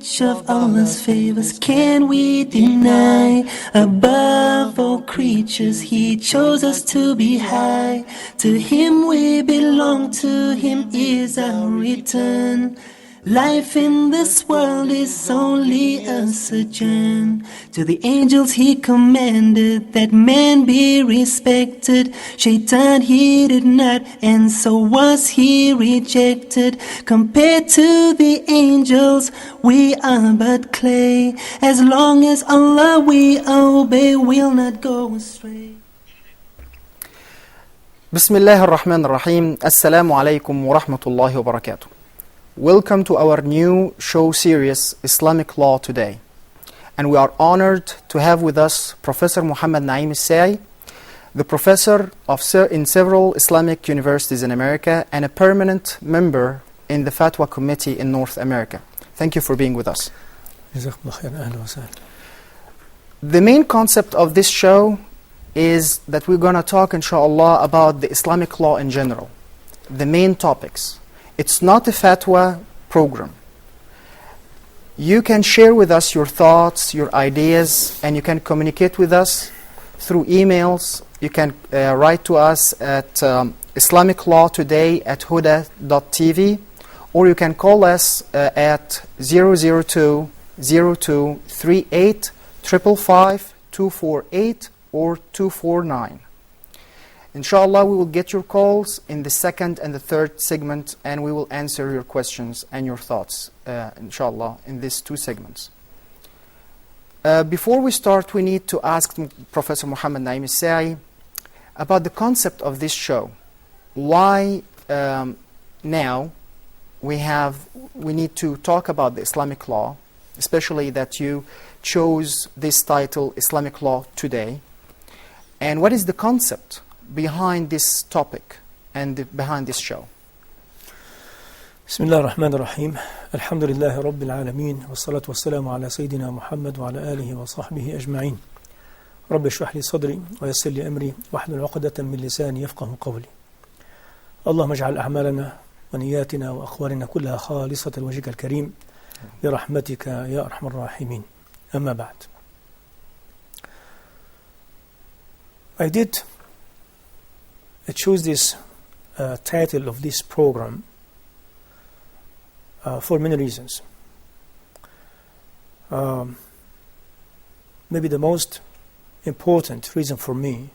which of Allah's favors can we deny? Above all creatures He chose us to be high. To Him we belong, to Him is our return. Life in this world is only a sojourn. To the angels He commanded that man be respected. Shaitan he did not, and so was he rejected. Compared to the angels, we are but clay. As long as Allah we obey, we'll not go astray. Bismillah ar-Rahman ar-Rahim. Assalamu alaikum wa rahmatullahi wa barakatuh. Welcome to our new show series, Islamic Law Today. And we are honored to have with us Professor Muhammad Saie, the professor in several Islamic universities in America and a permanent member in the Fatwa Committee in North America. Thank you for being with us. The main concept of this show is that we're going to talk, inshallah, about the Islamic law in general, the main topics. It's not a fatwa program. You can share with us your thoughts, your ideas, and you can communicate with us through emails. You can write to us at islamiclawtoday@huda.tv, or you can call us at 002-0238 555 248 or 249. Inshallah, we will get your calls in the second and the third segment, and we will answer your questions and your thoughts, inshallah, in these two segments. Before we start, we need to ask Professor Muhammad Saie about the concept of this show. Why now we need to talk about the Islamic law, especially that you chose this title, Islamic Law Today, and what is the concept behind this topic and behind this show? Bismillah ar-Rahman ar-Rahim. Alhamdulillahi Rabbil Alameen. Wassalatu wassalamu ala Sayyidina Muhammad wa ala alihi wa sahbihi ajma'in. Rabbi shrah li sadri wa yassir li amri wahlul 'uqdatan min lisani yafqahu qawli. Allahumma ij'al a'malana wa niyyatina wa aqwalana kullaha khalisatan li wajhika al-karim bi rahmatika ya arhamar rahimin. Amma ba'd. I chose this title of this program for many reasons. Maybe the most important reason for me,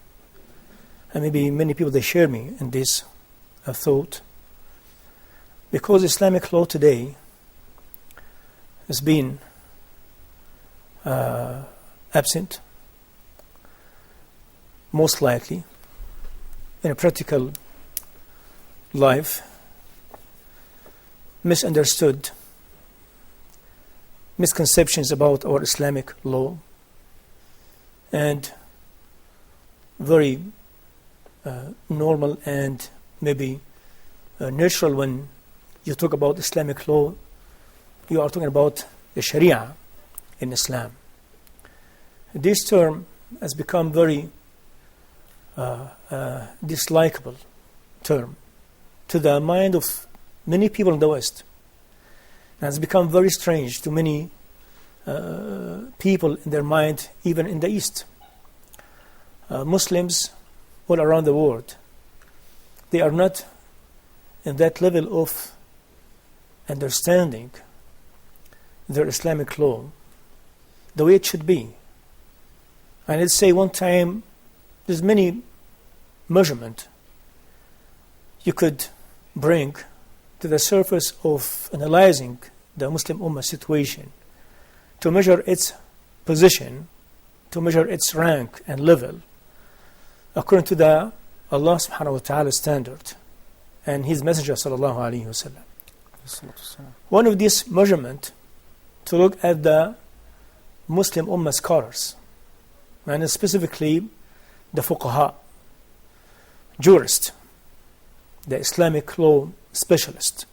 and maybe many people they share me in this thought, because Islamic law today has been absent, most likely, in a practical life, misunderstood, misconceptions about our Islamic law, and very normal and maybe natural when you talk about Islamic law, you are talking about the Sharia in Islam. This term has become very dislikable term to the mind of many people in the West. It has become very strange to many people in their mind, even in the East. Muslims all around the world, they are not in that level of understanding their Islamic law the way it should be. And let's say one time there's many measurement you could bring to the surface of analyzing the Muslim Ummah situation to measure its position, to measure its rank and level according to the Allah subhanahu wa ta'ala standard and His Messenger sallallahu alayhi wa sallam. One of these measurement to look at the Muslim Ummah scholars, and specifically the fuqaha, jurist, the Islamic law specialist,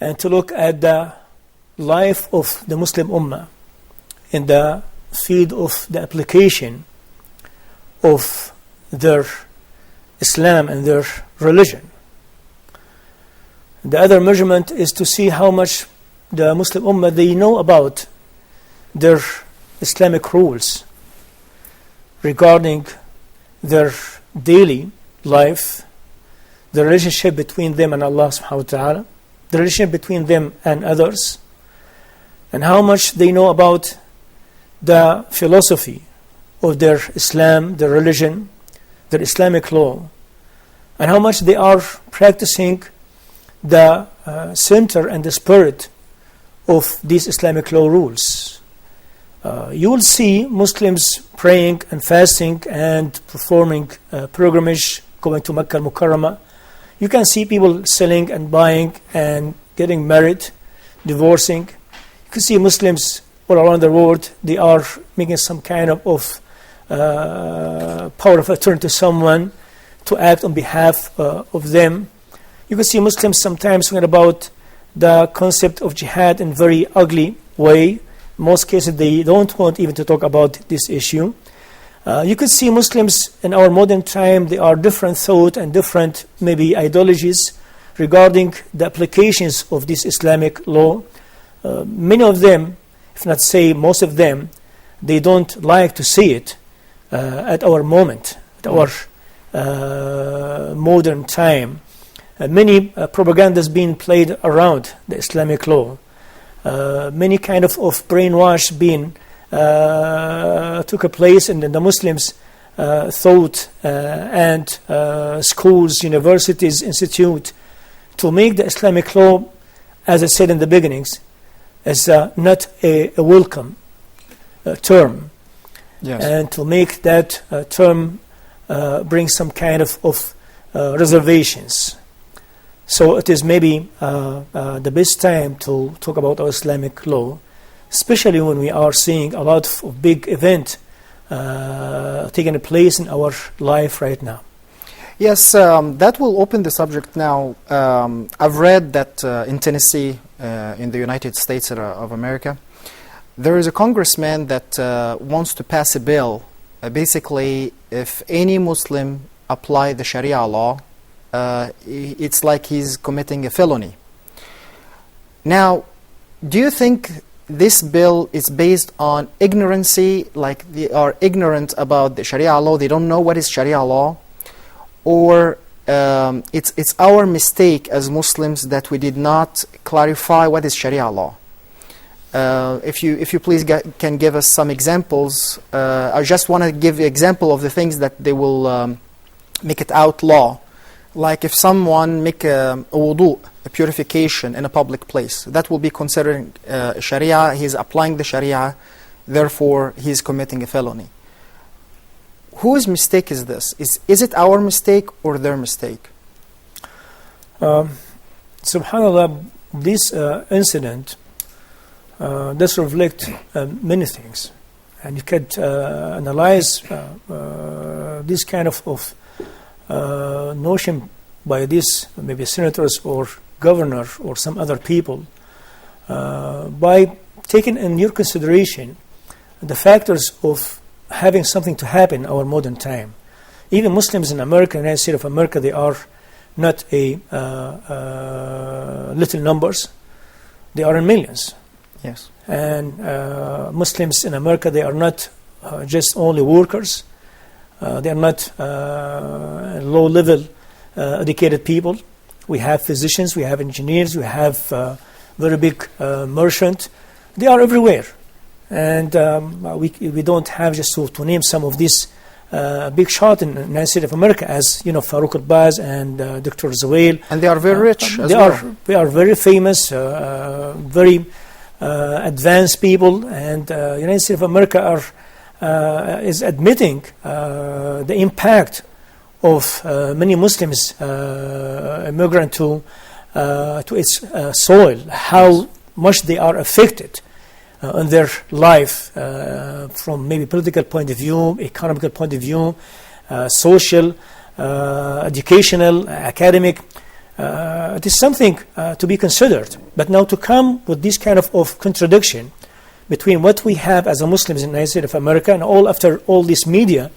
and to look at the life of the Muslim Ummah in the field of the application of their Islam and their religion. The other measurement is to see how much the Muslim Ummah, they know about their Islamic rules regarding their daily life, the relationship between them and Allah subhanahu wa ta'ala, the relationship between them and others, and how much they know about the philosophy of their Islam, their religion, their Islamic law, and how much they are practicing the center and the spirit of these Islamic law rules. You will see Muslims praying and fasting and performing pilgrimage, going to Makkah al-Mukarramah. You can see people selling and buying and getting married, divorcing. You can see Muslims all around the world, they are making some kind of power of attorney to someone to act on behalf of them. You can see Muslims sometimes talking about the concept of jihad in a very ugly way. In most cases, they don't want even to talk about this issue. You could see Muslims in our modern time, there are different thought and different maybe ideologies regarding the applications of this Islamic law. Many of them, if not say most of them, they don't like to see it at our moment, at our modern time. Many propagandas being played around the Islamic law. Many kind of brainwash being took a place in the Muslims' thought and schools, universities, institute to make the Islamic law, as I said in the beginnings, as not a welcome term. Yes. And to make that term bring some kind of reservations. So it is maybe the best time to talk about our Islamic law, especially when we are seeing a lot of big event taking place in our life right now. Yes, that will open the subject now. I've read that in Tennessee, in the United States of America, there is a congressman that wants to pass a bill. Basically, if any Muslim apply the Sharia law, it's like he's committing a felony. Now, do you think this bill is based on ignorancy, like they are ignorant about the Sharia law, they don't know what is Sharia law, or it's our mistake as Muslims that we did not clarify what is Sharia law? If you please can give us some examples. I just want to give an example of the things that they will make it outlaw. Like if someone make a wudu, a purification in a public place, that will be considered Sharia. He's applying the Sharia, therefore he's committing a felony. Whose mistake is this? Is it our mistake or their mistake? Subhanallah, this incident does reflect many things, and you could analyze this kind of notion by these maybe senators or governor or some other people by taking in your consideration the factors of having something to happen in our modern time. Even Muslims in America, United States of America, they are not a little numbers. They are in millions. Yes. And Muslims in America, they are not just only workers. They are not low-level educated people. We have physicians, we have engineers, we have very big merchants. They are everywhere. And we don't have just to name some of these big shots in the United States of America, as you know, Farouk al-Baz and Dr. Zawail. And they are very rich as well. They are very famous, very advanced people, and United States of America is admitting the impact of many Muslims immigrant to its soil, how much they are affected in their life from maybe political point of view, economical point of view, social, educational, academic. It is something to be considered. But now to come with this kind of contradiction between what we have as a Muslims in the United States of America and after all this media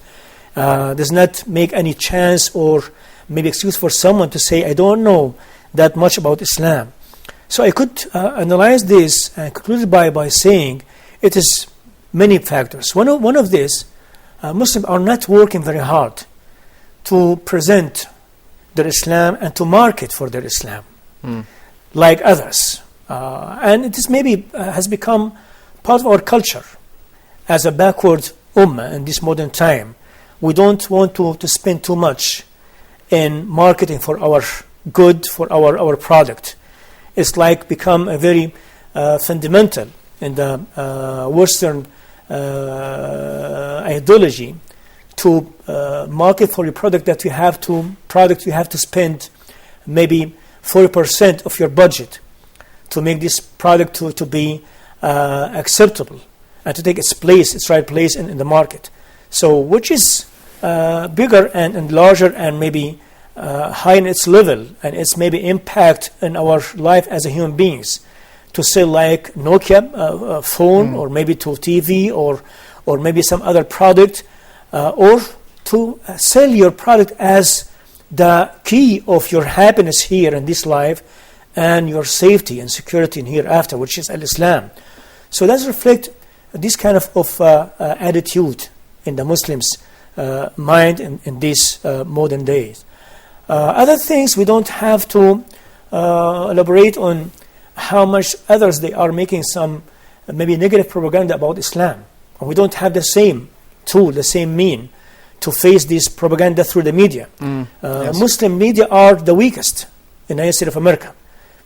does not make any chance or maybe excuse for someone to say, I don't know that much about Islam. So I could analyze this and conclude by saying it is many factors. One of these, Muslims are not working very hard to present their Islam and to market for their Islam like others. And it is maybe has become part of our culture as a backward ummah in this modern time. We don't want to spend too much in marketing for our good, for our product. It's like become a very fundamental in the Western ideology to market for your product that you have to spend maybe 40% of your budget to make this product to be acceptable and to take its right place in the market. So which is bigger and larger and maybe high in its level and its maybe impact in our life as a human beings, to sell like Nokia phone or maybe to TV or maybe some other product, or to sell your product as the key of your happiness here in this life and your safety and security in hereafter, which is Al-Islam. So let's reflect this kind of attitude in the Muslims' mind in these modern days. Other things we don't have to elaborate on how much others they are making some maybe negative propaganda about Islam. We don't have the same tool, the same mean to face this propaganda through the media. Yes. Muslim media are the weakest in the United States of America.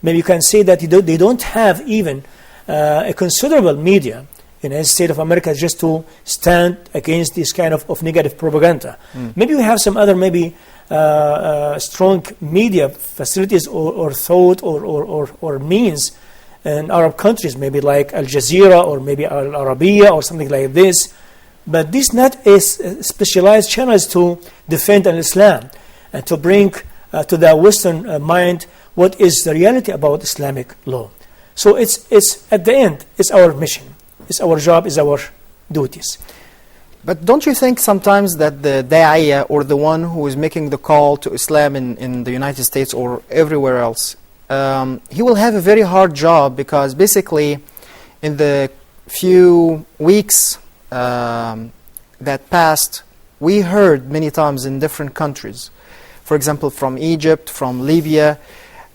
Maybe you can say that they don't have even a considerable media in the United States of America just to stand against this kind of negative propaganda. Maybe we have some other maybe strong media facilities or thought or means in Arab countries, maybe like Al Jazeera or maybe Al Arabiya or something like this. But this not is specialized channels to defend Islam and to bring to the Western mind what is the reality about Islamic law. So it's at the end, it's our mission, it's our job, it's our duties. But don't you think sometimes that the da'iyah or the one who is making the call to Islam in the United States or everywhere else, he will have a very hard job, because basically in the few weeks that passed, we heard many times in different countries, for example from Egypt, from Libya,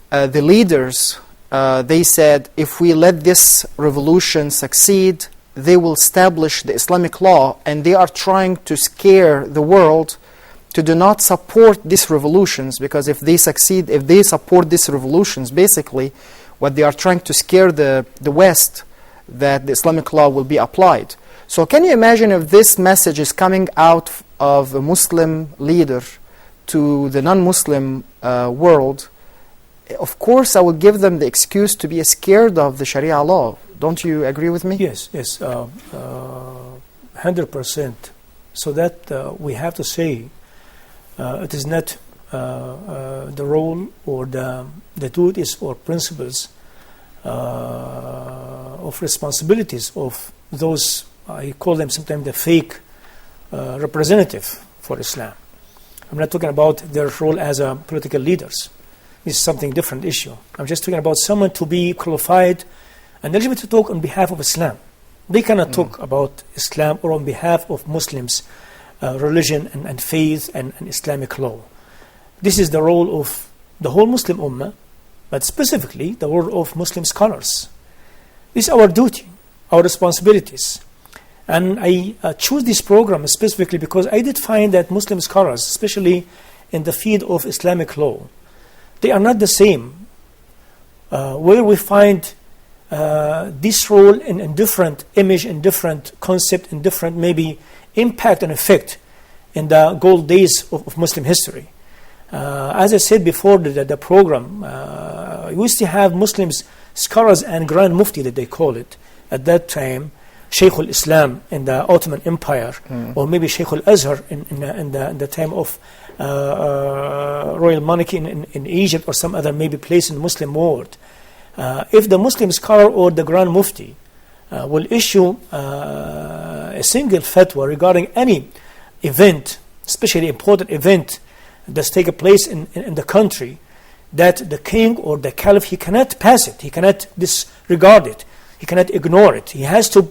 the leaders, they said if we let this revolution succeed, they will establish the Islamic law, and they are trying to scare the world to do not support these revolutions, because if they succeed, if they support these revolutions, basically what they are trying to scare the West that the Islamic law will be applied. So can you imagine if this message is coming out of a Muslim leader to the non-Muslim world? Of course I would give them the excuse to be scared of the Sharia law. Don't you agree with me? Yes, 100%. So that we have to say it is not the role or the duties or principles of responsibilities of those, I call them sometimes the fake representative for Islam. I'm not talking about their role as political leaders. This is something different issue. I'm just talking about someone to be qualified and eligible to talk on behalf of Islam. They cannot talk about Islam or on behalf of Muslims, religion and faith and Islamic law. This is the role of the whole Muslim Ummah, but specifically the role of Muslim scholars. This is our duty, our responsibilities. And I choose this program specifically because I did find that Muslim scholars, especially in the field of Islamic law, they are not the same. Where we find this role in different image, in different concept, in different maybe impact and effect in the gold days of Muslim history. As I said before the program, we used to have Muslims, scholars and Grand Mufti that they call it at that time, Shaykh al-Islam in the Ottoman Empire, or maybe Shaykh al-Azhar in the time of royal monarchy in Egypt or some other maybe place in the Muslim world. If the Muslim scholar or the Grand Mufti will issue a single fatwa regarding any event, especially important event that's taken place in the country, that the king or the caliph, he cannot pass it, he cannot disregard it, he cannot ignore it. He has to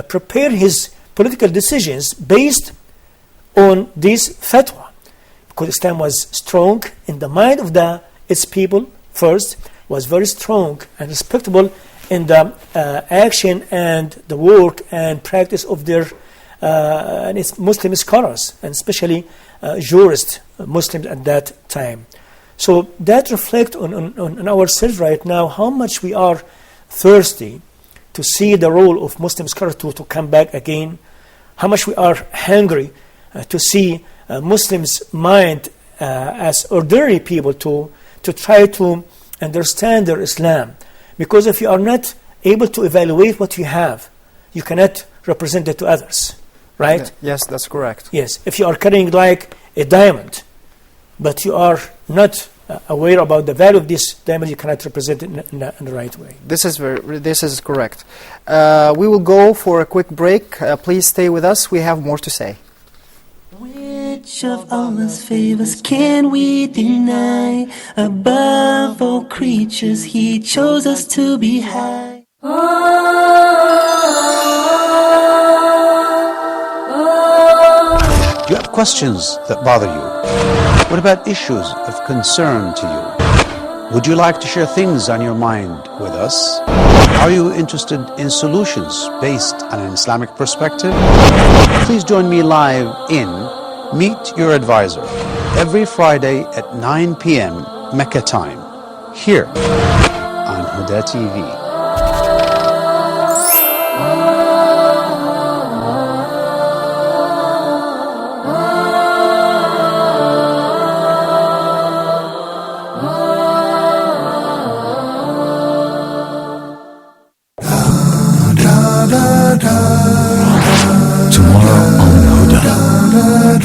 prepare his political decisions based on this fatwa, because Islam was strong in the mind of its people first, was very strong and respectable in the action and the work and practice of their and its Muslim scholars, and especially jurists, Muslims at that time. So that reflects on ourselves right now, how much we are thirsty to see the role of Muslim scholars to come back again, how much we are hungry to see Muslims' mind as ordinary people to try to understand their Islam. Because if you are not able to evaluate what you have, you cannot represent it to others, right? Yes, that's correct. Yes, if you are carrying like a diamond, but you are not aware about the value of this diamond, you cannot represent it in the right way. This is correct. We will go for a quick break. Please stay with us. We have more to say. Which of Allah's favors can we deny? Above all creatures, He chose us to be high. You have questions that bother you. What about issues of concern to you? Would you like to share things on your mind with us? Are you interested in solutions based on an Islamic perspective? Please join me live in Meet Your Advisor every Friday at 9 p.m. Mecca time, here on Huda TV. Tomorrow on Huda.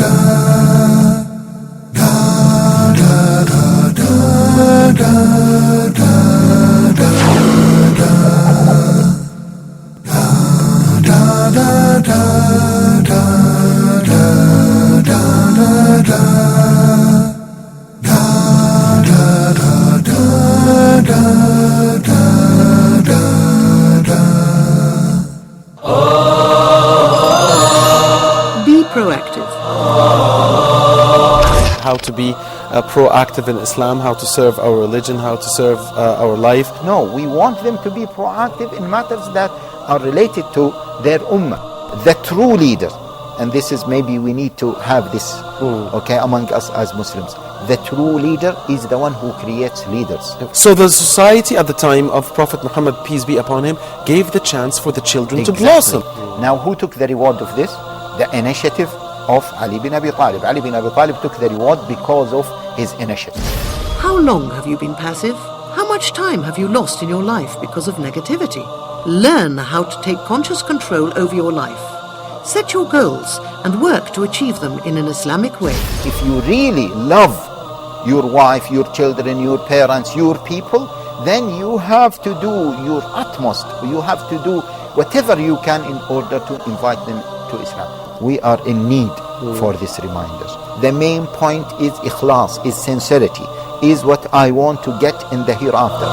How to be proactive in Islam, how to serve our religion, how to serve our life. No, we want them to be proactive in matters that are related to their ummah. The true leader, and this is maybe we need to have this, okay, among us as Muslims. The true leader is the one who creates leaders. So the society at the time of Prophet Muhammad, peace be upon him, gave the chance for the children to blossom. Now who took the reward of this? The initiative of Ali bin Abi Talib. Ali bin Abi Talib took the reward because of his initiative. How long have you been passive? How much time have you lost in your life because of negativity? Learn how to take conscious control over your life. Set your goals and work to achieve them in an Islamic way. If you really love your wife, your children, your parents, your people, then you have to do your utmost. You have to do whatever you can in order to invite them to Islam. We are in need for this reminder. The main point is ikhlas, is sincerity, is what I want to get in the hereafter.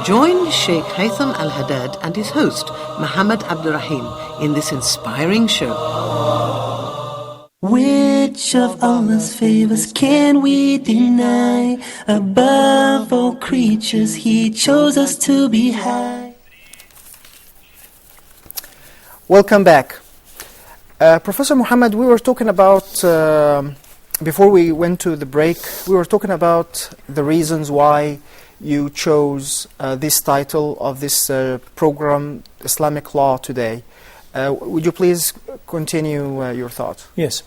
Join Sheikh Haytham Al-Haddad and his host, Muhammad Abdurrahim, in this inspiring show. Which of Allah's favors can we deny? Above all creatures, He chose us to be high. Welcome back. Professor Muhammad, we were talking about, before we went to the break, we were talking about the reasons why you chose this title of this program, Islamic Law Today. Would you please continue your thought? Yes.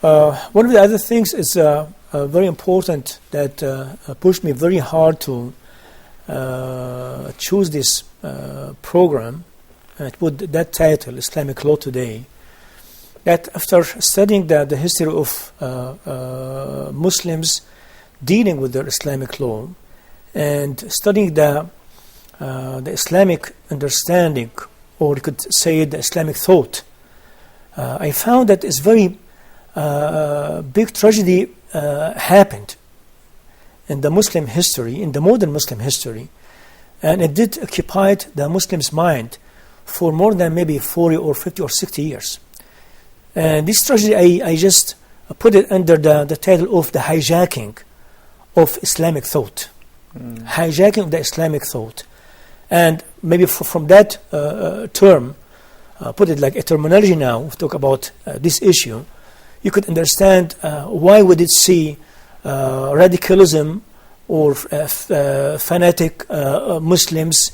One of the other things is very important that pushed me very hard to choose this program and put that title, Islamic Law Today, that after studying the history of Muslims dealing with their Islamic law and studying the Islamic understanding, or you could say the Islamic thought, I found that it's very big tragedy happened in the Muslim history, in the modern Muslim history, and it did occupy the Muslim's mind for more than maybe 40 or 50 or 60 years. And this tragedy, I just put it under the title of the hijacking of Islamic thought. Hijacking of the Islamic thought. And maybe from that term, put it like a terminology now, we talk about this issue, you could understand why would it see radicalism or fanatic Muslims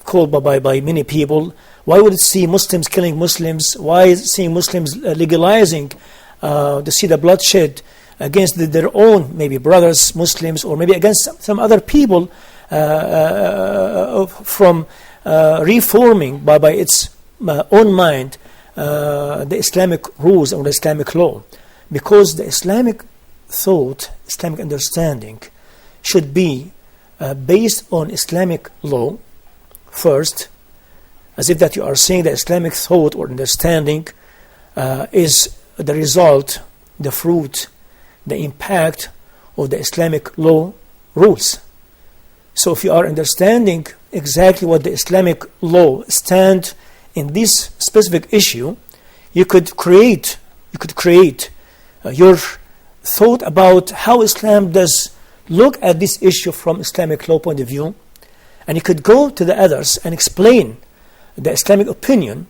called by many people. Why would it see Muslims killing Muslims? Why is it seeing Muslims legalizing to see the bloodshed against their own maybe brothers, Muslims, or maybe against some other people from reforming by its own mind the Islamic rules or the Islamic law? Because the Islamic thought, Islamic understanding should be based on Islamic law first, as if that you are saying the Islamic thought or understanding is the result, the fruit, the impact of the Islamic law rules. So if you are understanding exactly what the Islamic law stand in this specific issue, you could create your thought about how Islam does look at this issue from Islamic law point of view, and you could go to the others and explain the Islamic opinion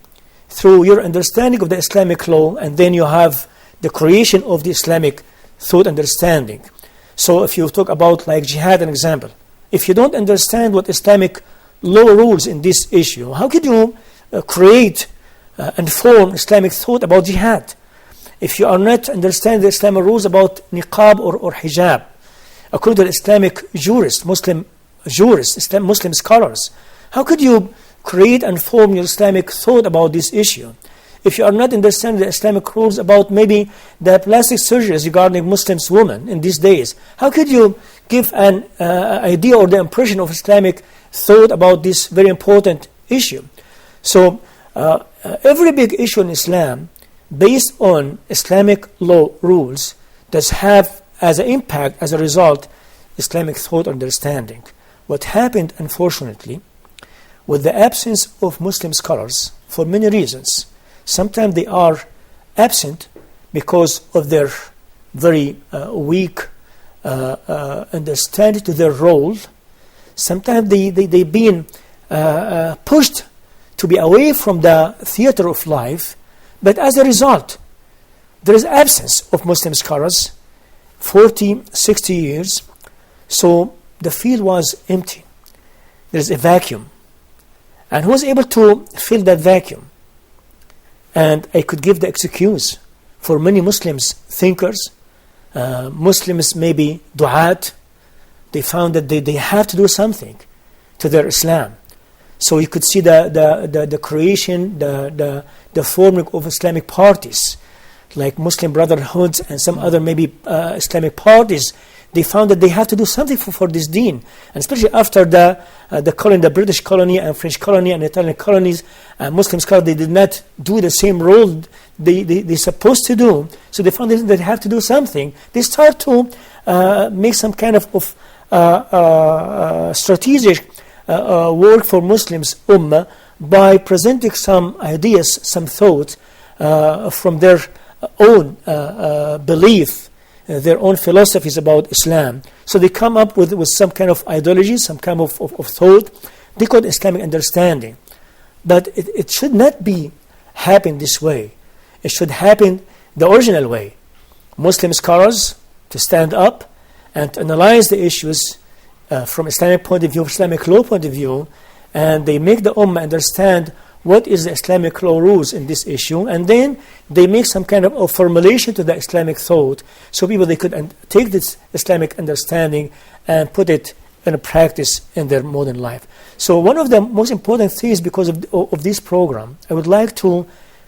through your understanding of the Islamic law, and then you have the creation of the Islamic thought understanding. So if you talk about like jihad, an example, if you don't understand what Islamic law rules in this issue, how could you create and form Islamic thought about jihad? If you are not understanding the Islamic rules about niqab or hijab, according to the Islamic jurists, Muslim scholars, how could you create and form your Islamic thought about this issue? If you are not understanding the Islamic rules about maybe the plastic surgeries regarding Muslims women in these days, how could you give an idea or the impression of Islamic thought about this very important issue? So every big issue in Islam based on Islamic law rules does have as an impact, as a result, Islamic thought understanding. What happened, unfortunately, with the absence of Muslim scholars, for many reasons, sometimes they are absent because of their very weak understanding to their role. Sometimes they've been pushed to be away from the theater of life, but as a result, there is absence of Muslim scholars, 40, 60 years, so the field was empty. There is a vacuum. And who was able to fill that vacuum? And I could give the excuse for many Muslims, thinkers, Muslims maybe du'at, they found that they have to do something to their Islam. So you could see the creation, the forming of Islamic parties, like Muslim Brotherhoods and some other maybe Islamic parties. They found that they have to do something for this deen, and especially after the colony, the British colony and French colony and Italian colonies, Muslim scholars, they did not do the same role they supposed to do. So they found that they have to do something. They start to make some kind of strategic work for Muslims ummah by presenting some ideas, some thoughts from their own belief, their own philosophies about Islam. So they come up with some kind of ideology, some kind of thought. They call it Islamic understanding. But it should not be happen this way. It should happen the original way. Muslim scholars to stand up and to analyze the issues from Islamic point of view, Islamic law point of view, and they make the ummah understand what is the Islamic law rules in this issue, and then they make some kind of formulation to the Islamic thought, so people they could take this Islamic understanding and put it in practice in their modern life. So one of the most important things because of this program, I would like to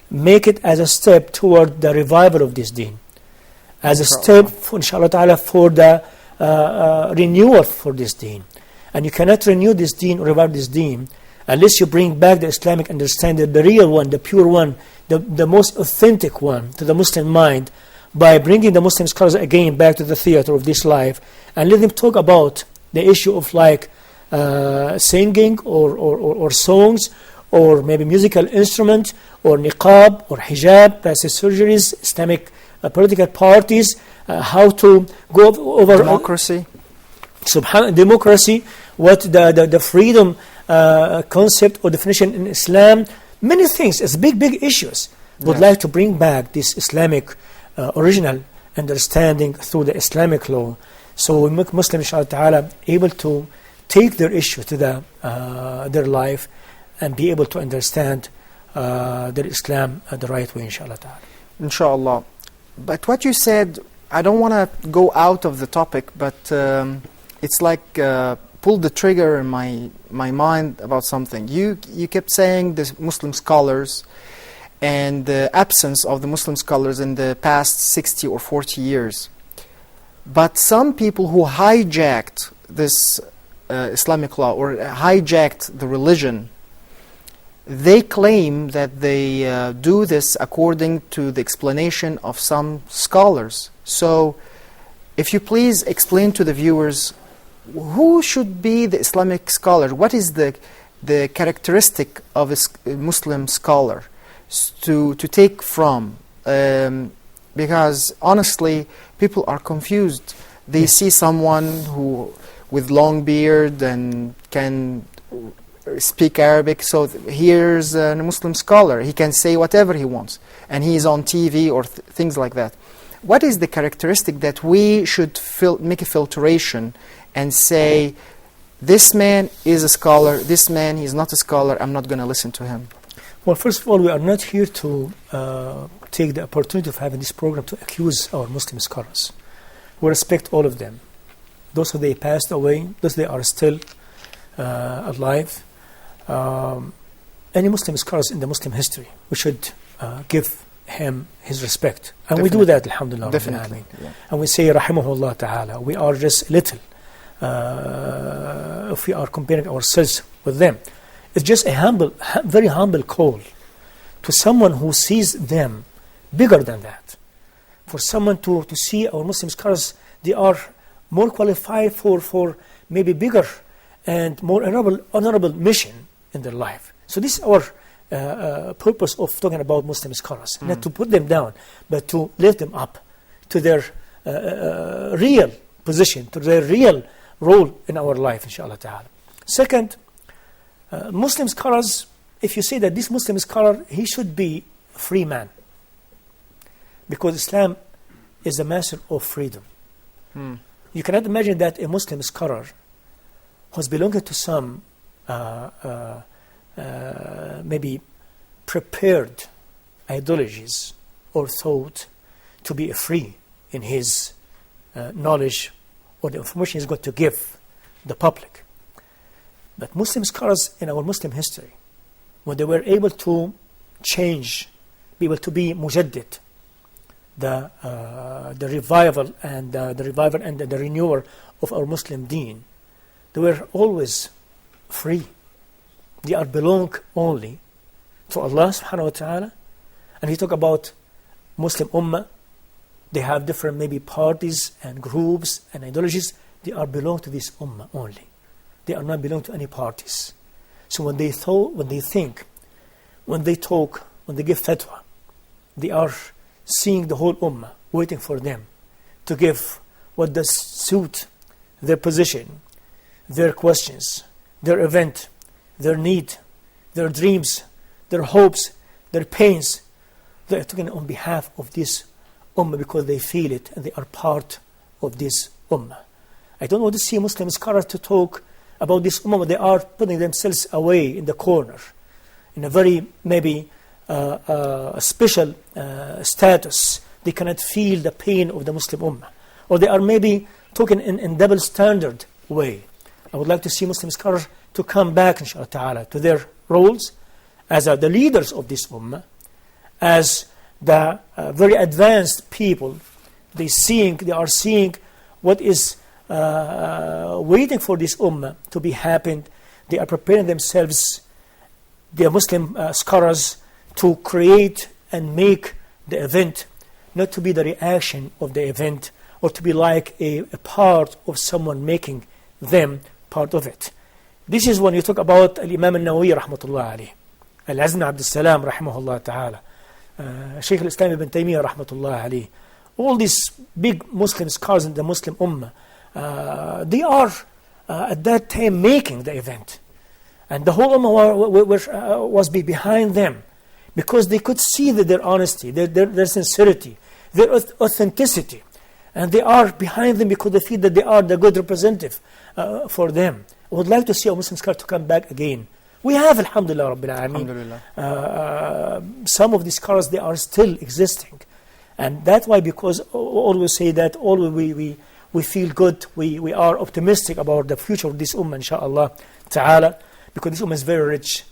make it as a step toward the revival of this deen, as a step, inshallah ta'ala, for the renewal for this deen. And you cannot renew this deen or revive this deen unless you bring back the Islamic understanding, the real one, the pure one, the most authentic one to the Muslim mind, by bringing the Muslim scholars again back to the theater of this life and let them talk about the issue of like singing or songs or maybe musical instrument or niqab or hijab, plastic surgeries, Islamic political parties, how to go over democracy. Democracy, what the freedom concept or definition in Islam, many things as big issues. Would like to bring back this Islamic original understanding through the Islamic law, so we make Muslims, inshallah ta'ala, able to take their issue to their life and be able to understand their Islam the right way, inshallah ta'ala. Inshallah. But what you said, I don't want to go out of the topic, but it's like pulled the trigger in my mind about something. You kept saying the Muslim scholars and the absence of the Muslim scholars in the past 60 or 40 years. But some people who hijacked this Islamic law or hijacked the religion, they claim that they do this according to the explanation of some scholars. So if you please explain to the viewers, who should be the Islamic scholar? What is the characteristic of a Muslim scholar to take from? Because honestly, people are confused. They see someone who with long beard and can speak Arabic, so here's a Muslim scholar. He can say whatever he wants, and he's on TV or things like that. What is the characteristic that we should make a filtration and say, this man is a scholar, this man he's not a scholar, I'm not going to listen to him? Well, first of all, we are not here to take the opportunity of having this program to accuse our Muslim scholars. We respect all of them. Those who they passed away, those they are still alive. Any Muslim scholars in the Muslim history, we should give him his respect. And Definitely. We do that, alhamdulillah. Definitely. Yeah. And we say, rahimahullah ta'ala, we are just little. If we are comparing ourselves with them. It's just a very humble call to someone who sees them bigger than that. For someone to see our Muslim scholars, they are more qualified for maybe bigger and more honorable mission in their life. So this is our purpose of talking about Muslim scholars, not to put them down, but to lift them up to their real position, to their real role in our life, inshallah ta'ala. Second, Muslim scholars, if you say that this Muslim scholar, he should be a free man, because Islam is the master of freedom. You cannot imagine that a Muslim scholar who's belonging to some maybe prepared ideologies or thought to be free in his knowledge or the information he's got to give the public. But Muslim scholars in our Muslim history, when they were able to change, be able to be mujaddid, the revival and the renewal of our Muslim deen, they were always free. They are belong only to Allah subhanahu wa ta'ala. And he talk about Muslim ummah. They have different maybe parties and groups and ideologies. They are belong to this ummah only. They are not belong to any parties. So when they think, when they talk, when they give fatwa, they are seeing the whole ummah waiting for them to give what does suit their position, their questions, their event, their need, their dreams, their hopes, their pains. They are talking on behalf of this ummah because they feel it and they are part of this ummah. I don't want to see Muslim scholars to talk about this ummah. They are putting themselves away in the corner, in a very maybe special status. They cannot feel the pain of the Muslim ummah. Or they are maybe talking in double standard way. I would like to see Muslim scholars to come back, inshallah ta'ala, to their roles as the leaders of this ummah, as the very advanced people. They are seeing what is waiting for this ummah to be happened. They are preparing themselves, the Muslim scholars, to create and make the event not to be the reaction of the event or to be like a part of someone making them part of it. This is when you talk about Imam al-Nawawi rahmatullah alayhi, Al-Azm Abdul Salam rahimahullah ta'ala, Shaykh al-Islam ibn Taymiyyah rahmatullah alayhi. All these big Muslim scholars in the Muslim Ummah, they are at that time making the event. And the whole Ummah was behind them because they could see that their honesty, their sincerity, their authenticity. And they are behind them because they feel that they are the good representative for them. I would like to see a Muslim scholar to come back again. We have, alhamdulillah, Rabbil Alameen. Some of these scholars, they are still existing. And that's why, because always say that, always we feel good, we are optimistic about the future of this ummah, inshallah ta'ala, because this ummah is very rich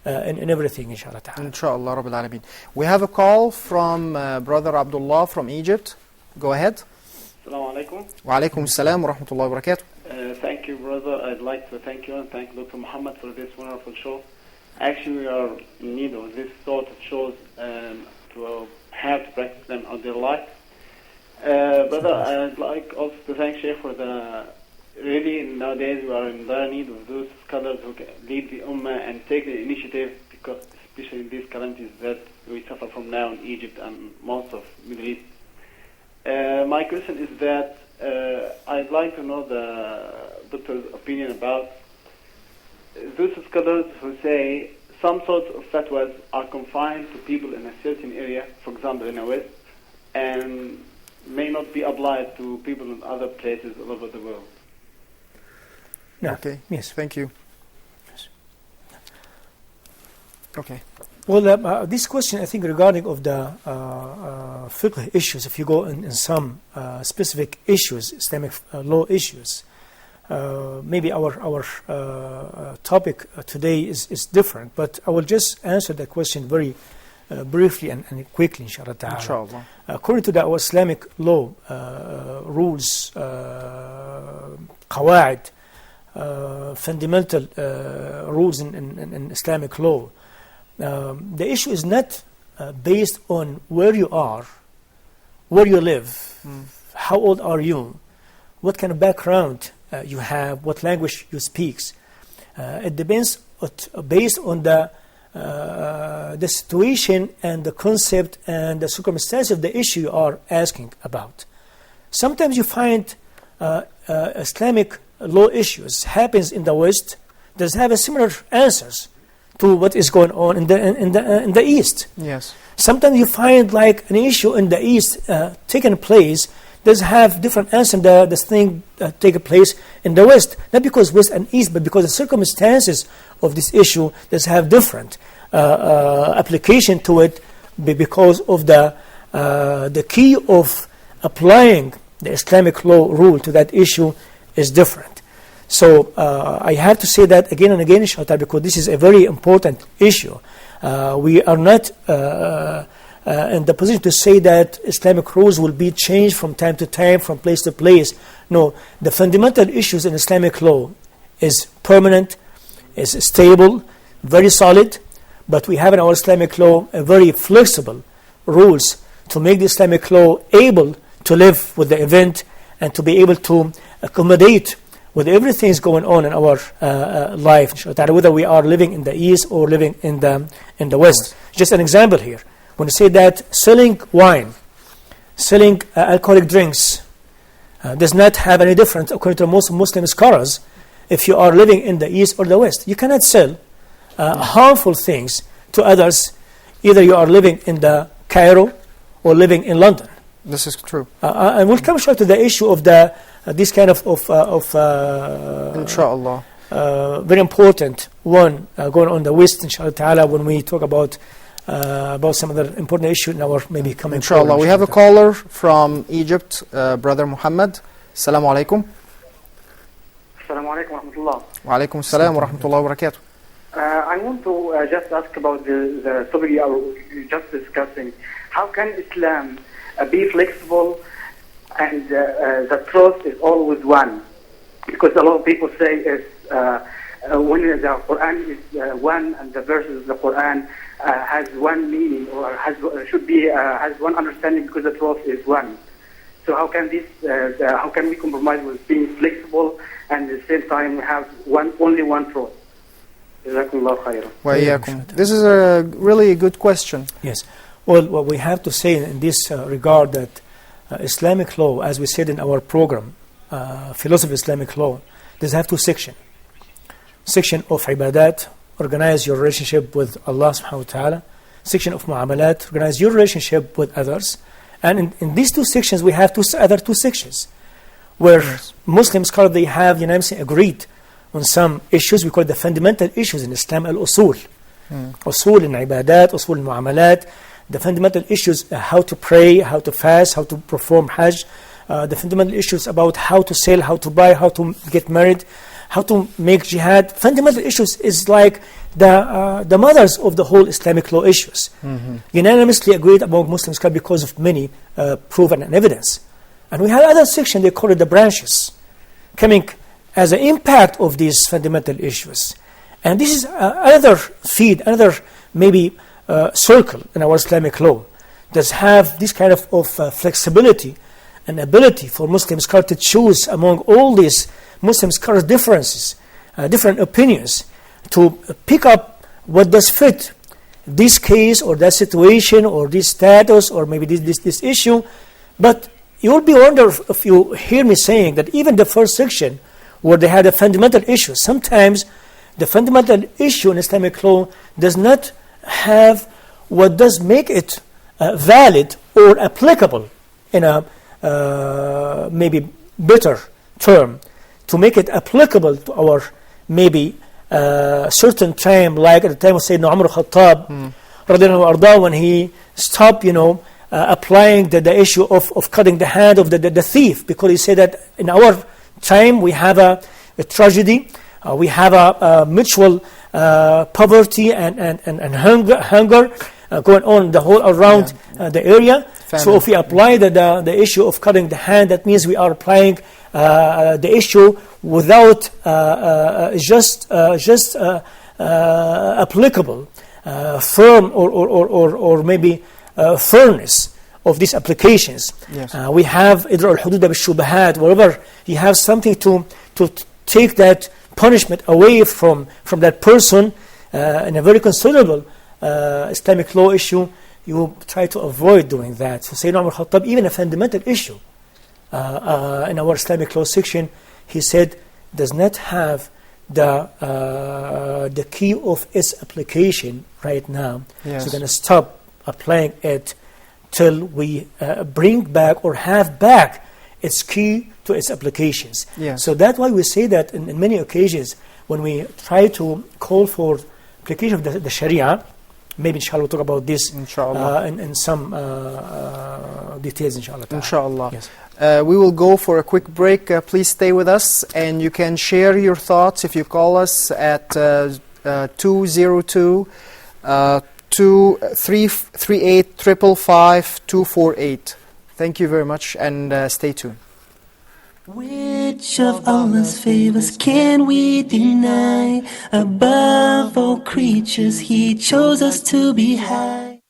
in everything, inshallah ta'ala. Inshallah, Rabbil Alameen. We have a call from Brother Abdullah from Egypt. Go ahead. Assalamu alaikum. Wa alaikum assalam wa rahmatullahi wa barakatuh. Thank you, brother. I'd like to thank you and thank Dr. Muhammad for this wonderful show. Actually, we are in need of this sort of shows to have to practice them on their life. Brother, I'd like also to thank Shaykh for the... Really, nowadays we are in dire need of those scholars who can lead the Ummah and take the initiative, because especially in these calamities that we suffer from now in Egypt and most of Middle East. My question is that I'd like to know the doctor's opinion about those scholars who say some sorts of fatwas are confined to people in a certain area, for example in the West, and may not be applied to people in other places all over the world. No. Okay. Yes. Thank you. Yes. Okay. Well, this question, I think, regarding of the fiqh issues, if you go in some specific issues, Islamic law issues, maybe our topic today is different, but I will just answer that question very briefly and quickly, inshallah ta'ala. Inshallah. According to our Islamic law rules, qawaid, fundamental rules in Islamic law, the issue is not based on where you are, where you live, how old are you, what kind of background you have, what language you speak. It depends based on the situation and the concept and the circumstance of the issue you are asking about. Sometimes you find Islamic law issues happens in the West that have a similar answers to what is going on in the East. Yes. Sometimes you find like an issue in the East taking place does have different answers than this thing take place in the West. Not because West and East, but because the circumstances of this issue does have different application to it, because of the key of applying the Islamic law rule to that issue is different. So I have to say that again and again, inshallah, because this is a very important issue. We are not in the position to say that Islamic rules will be changed from time to time, from place to place. No, the fundamental issues in Islamic law is permanent, is stable, very solid, but we have in our Islamic law a very flexible rules to make the Islamic law able to live with the event and to be able to accommodate with everything is going on in our life, whether we are living in the East or living in the West. Just an example here. When you say that selling wine, selling alcoholic drinks does not have any difference according to most Muslim scholars if you are living in the East or the West. You cannot sell harmful things to others, either you are living in the Cairo or living in London. This is true. And we'll come short to the issue of the this kind of Inshallah. Very important one going on the West, inshallah ta'ala, when we talk about some other important issue in our maybe coming Inshallah. forward, We have a caller from Egypt, Brother Muhammad. Assalamu alaikum. Assalamu alaikum wa rahmatullah. Wa alaikum assalam wa rahmatullahi wa barakatuh. I want to just ask about the topic you are just discussing. How can Islam be flexible and the truth is always one? Because a lot of people say when the Quran is one and the verses of the Quran has one meaning or has one understanding because the truth is one. So how can we compromise with being flexible and at the same time we have only one truth? Jazakumullah khairan. Wa iyyakum. This is a really good question. Yes. Well, what we have to say in this regard that Islamic law, as we said in our program, philosophy of Islamic law, does have two sections. Section of ibadat, organize your relationship with Allah subhanahu wa ta'ala. Section of mu'amalat, organize your relationship with others. And in these two sections, we have other two sections where Muslim scholars, they have unanimously agreed on some issues. We call it the fundamental issues in Islam, al-usul. Usul in ibadat, usul in mu'amalat. The fundamental issues, how to pray, how to fast, how to perform hajj. The fundamental issues about how to sell, how to buy, how to get married, how to make jihad. Fundamental issues is like the mothers of the whole Islamic law issues. Unanimously agreed among Muslims because of many proven and evidence. And we have other section, they call it the branches, coming as an impact of these fundamental issues. And this is another feed, another maybe circle in our Islamic law that have this kind of flexibility and ability for Muslim scholars to choose among all these Muslim scholars' differences, different opinions, to pick up what does fit this case or that situation or this status or maybe this issue. But you will be wondering if you hear me saying that even the first section where they had a fundamental issue, sometimes the fundamental issue in Islamic law does not have what does make it valid or applicable in a maybe better term, to make it applicable to our maybe certain time, like at the time of Sayyidina Umar Khattab, radiallahu anhu, when he stopped, applying the issue of cutting the hand of the thief, because he said that in our time we have a tragedy, we have a mutual poverty and hunger going on the whole around the area. Family. So if we apply the issue of cutting the hand, that means we are applying the issue without just applicable firm or maybe fairness of these applications. Yes. We have idra al-hudud bil-shubahat, wherever you have something to take that punishment away from that person in a very considerable Islamic law issue, you try to avoid doing that. So Sayyidina Umar Khattab, even a fundamental issue in our Islamic law section, he said does not have the key of its application right now. Yes. So we're going to stop applying it till we bring back or have back its key to its applications. Yes. So that's why we say that in many occasions when we try to call for application of the Sharia, maybe inshallah we'll talk about this in some details inshallah. Inshallah. Yes. We will go for a quick break. Please stay with us, and you can share your thoughts if you call us at 202 238 555 248. Thank you very much, and stay tuned. Which of Allah's favors can we deny? Above all creatures, He chose us to be high.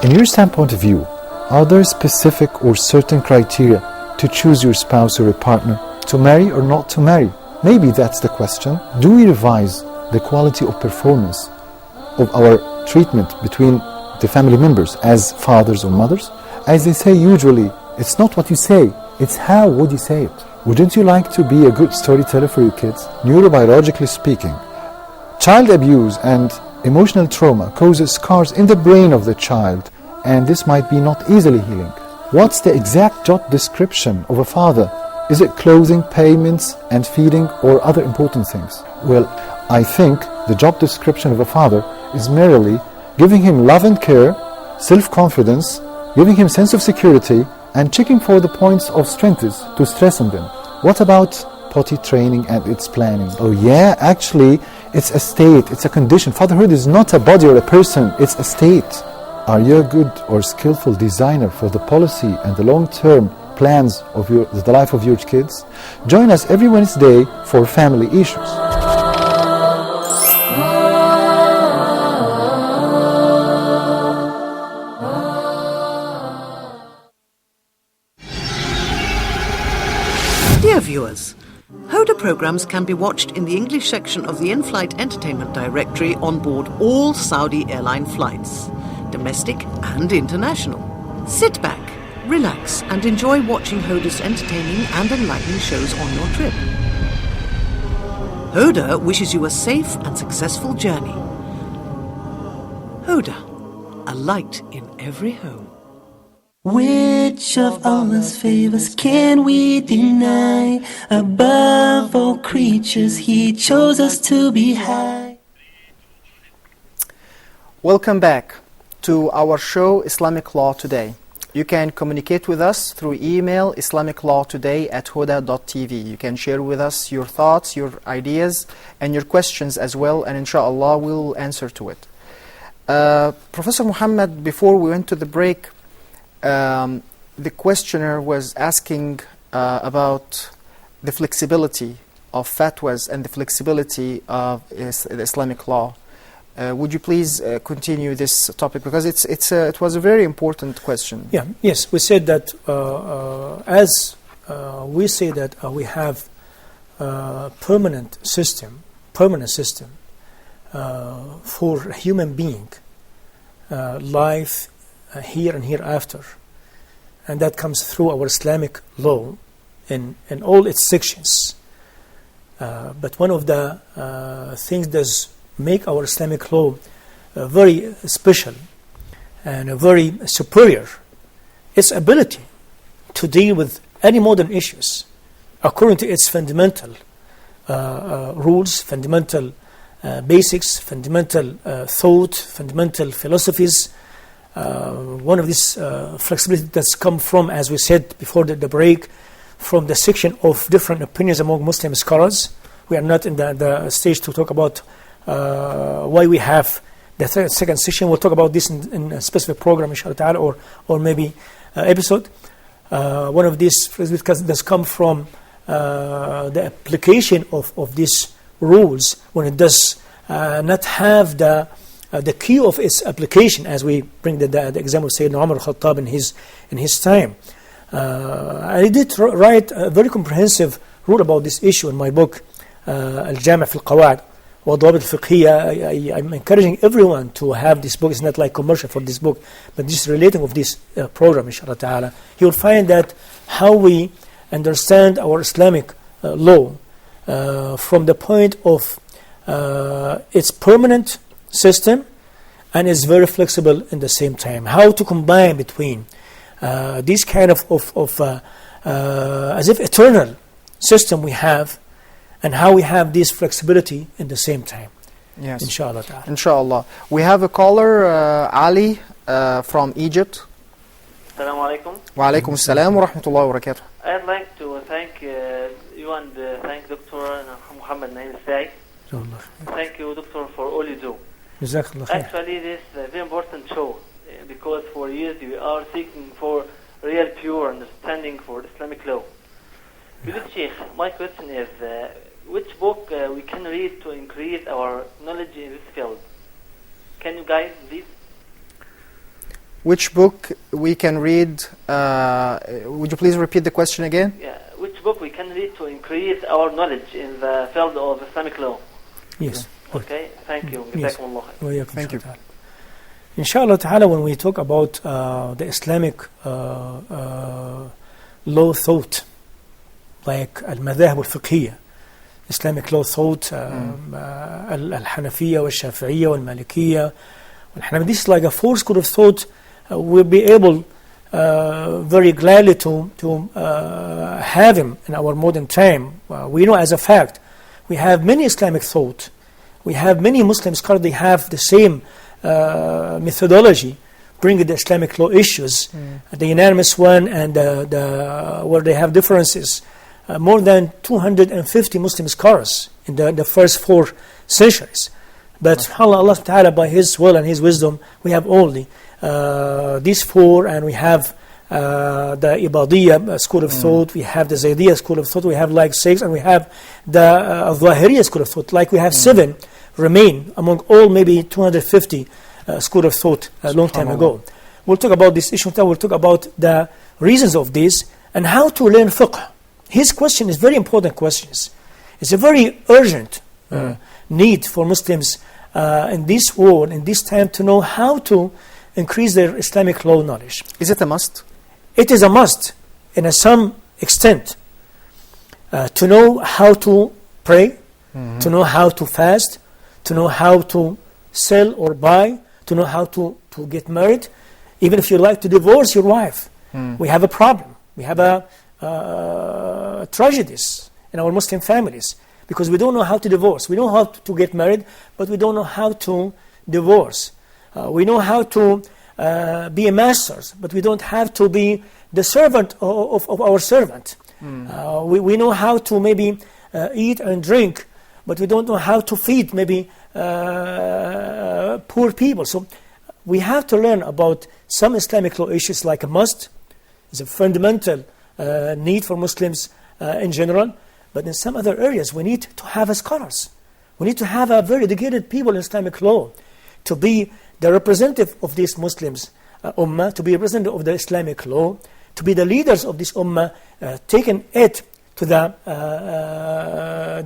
In your standpoint of view, are there specific or certain criteria to choose your spouse or a partner, to marry or not to marry? Maybe that's the question. Do we revise the quality of performance of our treatment between the family members as fathers or mothers? As they say usually, it's not what you say, it's how would you say it. Wouldn't you like to be a good storyteller for your kids? Neurobiologically speaking, child abuse and emotional trauma causes scars in the brain of the child, and this might be not easily healing. What's the exact job description of a father? Is it clothing, payments and feeding, or other important things? Well, I think the job description of a father is merely giving him love and care, self-confidence, giving him sense of security, and checking for the points of strengths to strengthen them. What about potty training and its planning? Oh yeah, actually, it's a state, it's a condition. Fatherhood is not a body or a person, it's a state. Are you a good or skillful designer for the policy and the long-term plans of the life of your kids, join us every Wednesday for Family Issues. Dear viewers, Hoda programs can be watched in the English section of the in-flight entertainment directory on board all Saudi airline flights, domestic and international. Sit back, relax and enjoy watching Hoda's entertaining and enlightening shows on your trip. Hoda wishes you a safe and successful journey. Hoda, a light in every home. Which of Allah's favors can we deny? Above all creatures, He chose us to be high. Welcome back to our show Islamic Law Today. You can communicate with us through email islamiclawtoday@huda.tv. You can share with us your thoughts, your ideas, and your questions as well, and inshallah we'll answer to it. Professor Muhammad, before we went to the break, the questioner was asking about the flexibility of fatwas and the flexibility of the Islamic law. Would you please continue this topic, because it was a very important question. Yeah, yes, we said that as we say that we have a permanent system for human being, life here and hereafter, and that comes through our Islamic law in all its sections. But one of the things that make our Islamic law very special and very superior, its ability to deal with any modern issues according to its fundamental rules, fundamental basics, fundamental thought, fundamental philosophies. One of these flexibility that's come from, as we said before the break, from the section of different opinions among Muslim scholars. We are not in the stage to talk about why we have the second section. We'll talk about this in a specific program, inshallah ta'ala, or maybe episode. One of these flexibilities that's come from the application of these rules when it does not have the key of its application, as we bring the example of Sayyidina Umar al-Khattab in his time. I did write a very comprehensive rule about this issue in my book, Al-Jami' fi al-Qawa'id wa Dawabit al-Fiqhiyya. I'm encouraging everyone to have this book. It's not like commercial for this book, but just relating of this program, inshallah ta'ala. He will find that how we understand our Islamic law from the point of its permanent system and is very flexible in the same time. How to combine between this kind of as if eternal system we have, and how we have this flexibility in the same time. Yes. Inshallah ta'ala. Inshallah. We have a caller, Ali, from Egypt. Assalamu alaikum. Wa alaikum assalam wa rahmatullahi wa barakatuh. I'd like to thank you and thank Dr. Muhammad Saie. Thank you, Doctor, for all you do. Actually, this is a very important show because for years we are seeking for real pure understanding for Islamic law. Sheikh, my question is, which book we can read to increase our knowledge in this field? Can you guide this? Which book we can read? Would you please repeat the question again? Yeah, which book we can read to increase our knowledge in the field of Islamic law? Yes. Okay, thank you. Yes. Thank you. Inshallah ta'ala, when we talk about the Islamic law thought, like al-madhahib al-fiqhiyya, Islamic law thought, al-Hanafiyya, wal-Shafi'iyya, wal-Malikiyya, wal-Hanabiyya. This is like a four school of thought. We'll be able very gladly to have him in our modern time. We know as a fact, we have many Islamic thought. We have many Muslim scholars, they have the same methodology, bringing the Islamic law issues, the unanimous one and where they have differences. More than 250 Muslim scholars in the first 4 centuries. But subhanAllah, Allah Ta'ala, by His will and His wisdom, we have only these 4, and we have the Ibadiyya school of thought, we have the Zaydiyya school of thought, we have like 6, and we have the Zahiriyya school of thought. Like we have 7 remain among all maybe 250 school of thought a long time ago. We'll talk about this issue. We'll talk about the reasons of this and how to learn fiqh. His question is very important questions. It's a very urgent need for Muslims in this world, in this time, to know how to increase their Islamic law knowledge. Is it a must? It is a must in some extent to know how to pray, to know how to fast, to know how to sell or buy, to know how to get married. Even if you like to divorce your wife, we have a problem. We have tragedies in our Muslim families because we don't know how to divorce. We know how to get married, but we don't know how to divorce. We know how to be a master, but we don't have to be the servant of our servant. We know how to maybe eat and drink, but we don't know how to feed maybe poor people. So we have to learn about some Islamic law issues like a must. It's a fundamental need for Muslims in general. But in some other areas, we need to have scholars. We need to have a very dedicated people in Islamic law to be the representative of these Muslims, ummah, to be a representative of the Islamic law, to be the leaders of this ummah, taking it to the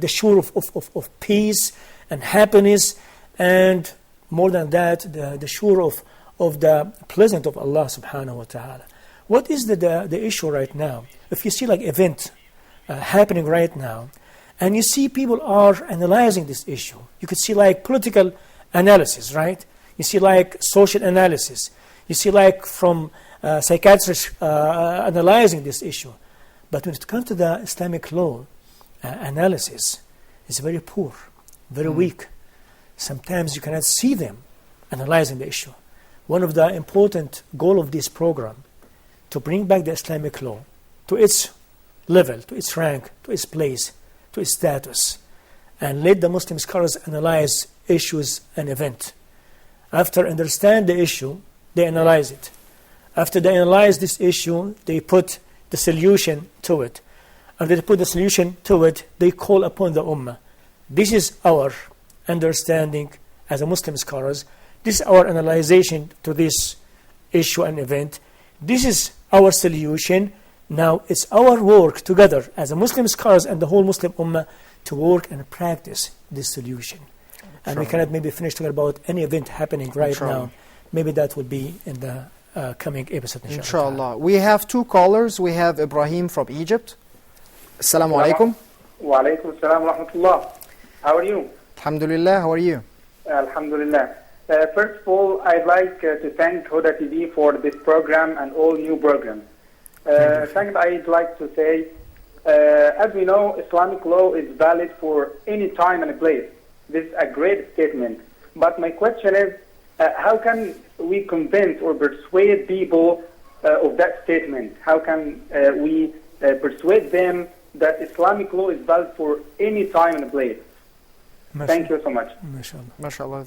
shore of peace and happiness, and more than that, the shore of the pleasant of Allah subhanahu wa ta'ala. What is the issue right now? If you see like event happening right now, and you see people are analyzing this issue, you could see like political analysis, right? You see like social analysis. You see like from psychiatrists analyzing this issue. But when it comes to the Islamic law analysis, it's very poor, very weak. Sometimes you cannot see them analyzing the issue. One of the important goals of this program to bring back the Islamic law to its level, to its rank, to its place, to its status, and let the Muslim scholars analyze issues and events. After understand the issue, they analyze it. After they analyze this issue, they put the solution to it. After they put the solution to it, they call upon the ummah. This is our understanding as a Muslim scholars. This is our analyzation to this issue and event. This is our solution. Now it's our work together as a Muslim scholars and the whole Muslim ummah to work and practice this solution. And we cannot maybe finish talking about any event happening right now. Maybe that will be in the coming episode, inshallah. We have 2 callers. We have Ibrahim from Egypt. Assalamu alaikum. Wa alaikum assalam wa rahmatullah. How are you? Alhamdulillah. How are you? Alhamdulillah. First of all, I'd like to thank Huda TV for this program and all new programs. Second, I'd like to say, as we know, Islamic law is valid for any time and place. This is a great statement. But my question is, how can we convince or persuade people of that statement? How can we persuade them that Islamic law is valid for any time and place? Thank you so much. MashaAllah.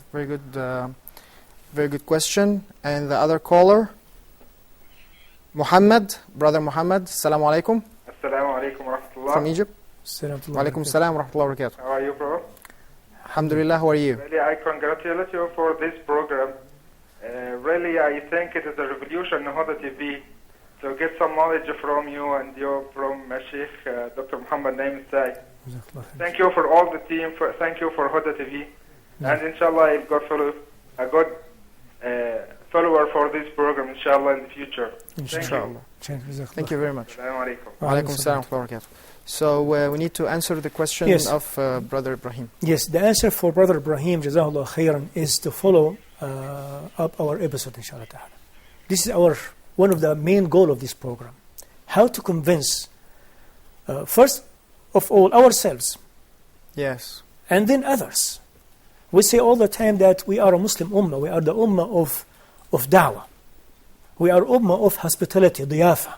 Very good question. And the other caller, Muhammad, brother Muhammad. Assalamu alaikum. Assalamu alaikum wa rahmatullah. From Egypt. Wa alaikum assalam wa rahmatullahi wa barakatuh. How are you, Prof? Alhamdulillah. How are you? Really, I congratulate you for this program. Really, I think it is a revolution in Huda TV to get some knowledge from you and from Sheikh Dr. Muhammad Naim Saie. Thank you for all the team. Thank you for Huda TV. And inshallah, I've got a good follower for this program, inshallah, in the future. Inshallah. Thank you very much. Assalamu alaikum. Wa alaikum assalam wa rahmatullahi. So we need to answer the question of Brother Ibrahim. Yes, the answer for Brother Ibrahim, Jazahullah khairan, is to follow up our episode, inshallah ta'ala. This is one of the main goal of this program. How to convince, first of all, ourselves. Yes. And then others. We say all the time that we are a Muslim ummah. We are the ummah of da'wah. We are ummah of hospitality, diyafa.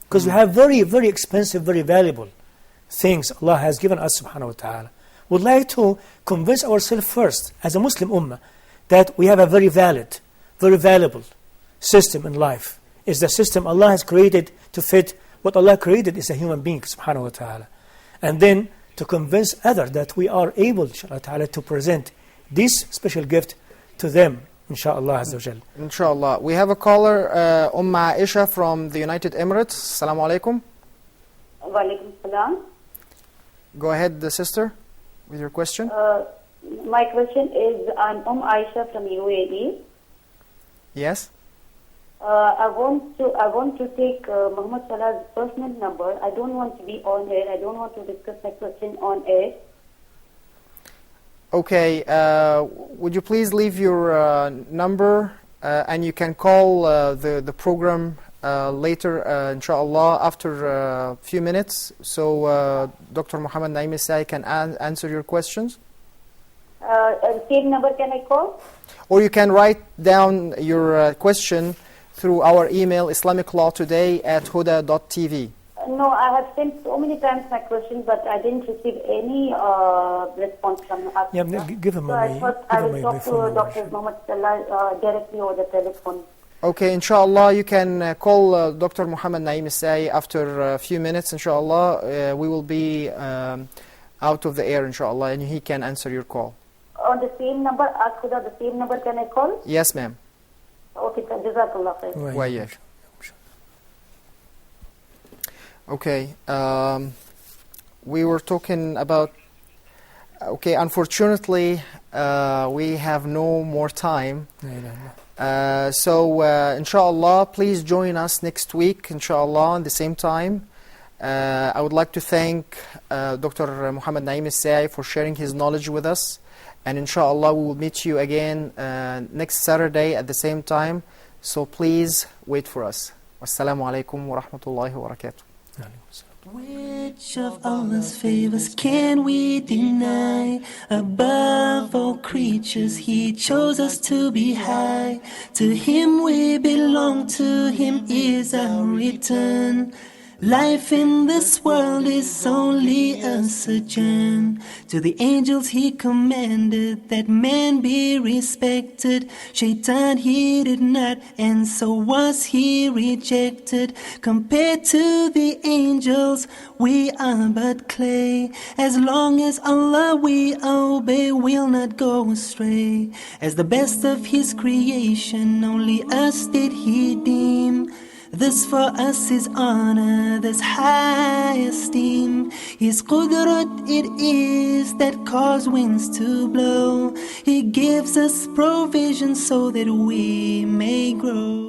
Because we have very, very expensive, very valuable things Allah has given us, subhanahu wa ta'ala. We'd like to convince ourselves first, as a Muslim ummah, that we have a very valid, very valuable system in life. is the system Allah has created to fit what Allah created is a human being, subhanahu wa ta'ala. And then to convince others that we are able, inshallah ta'ala, to present this special gift to them, inshallah azza wa jal. Inshallah. We have a caller, Aisha from the United Emirates. Assalamu alaikum. Wa alaikum salam. Go ahead, sister, with your question. My question is, I'm Aisha from UAE. Yes. I want to take Muhammad Salah's personal number. I don't want to be on air. I don't want to discuss my question on air. Okay. Would you please leave your number and you can call the program later, inshallah, after a few minutes, so Dr. Muhammad Naim Saie can answer your questions. Same number can I call? Or you can write down your question through our email, islamiclawtoday@huda.tv. No, I have sent so many times my question, but I didn't receive any response from us. Yeah, give him so I thought I will talk to Dr. Muhammad Salah directly over the telephone. Okay, inshallah, you can call Dr. Muhammad Naim Saie after a few minutes, inshallah. We will be out of the air, inshallah, and he can answer your call. On the same number, ask Huda, the same number can I call? Yes, ma'am. Okay, Jazakallah khair. Wa iyyak. Okay, we were talking about, okay, unfortunately, we have no more time. So, inshallah, please join us next week, inshallah, at the same time. I would like to thank Dr. Muhammad Naim Saie for sharing his knowledge with us. And inshallah, we will meet you again next Saturday at the same time. So please wait for us. Wassalamu alaikum wa rahmatullahi wa barakatuh. Which of Allah's favors can we deny? Above all creatures, He chose us to be high. To Him we belong, to Him is our return. Life in this world is only a sojourn. To the angels He commanded that man be respected. Shaitan he did not, and so was he rejected. Compared to the angels, we are but clay. As long as Allah we obey, we'll not go astray. As the best of His creation, only us did He deem. This for us is honor, this high esteem. His qudrat it is that cause winds to blow. He gives us provision so that we may grow.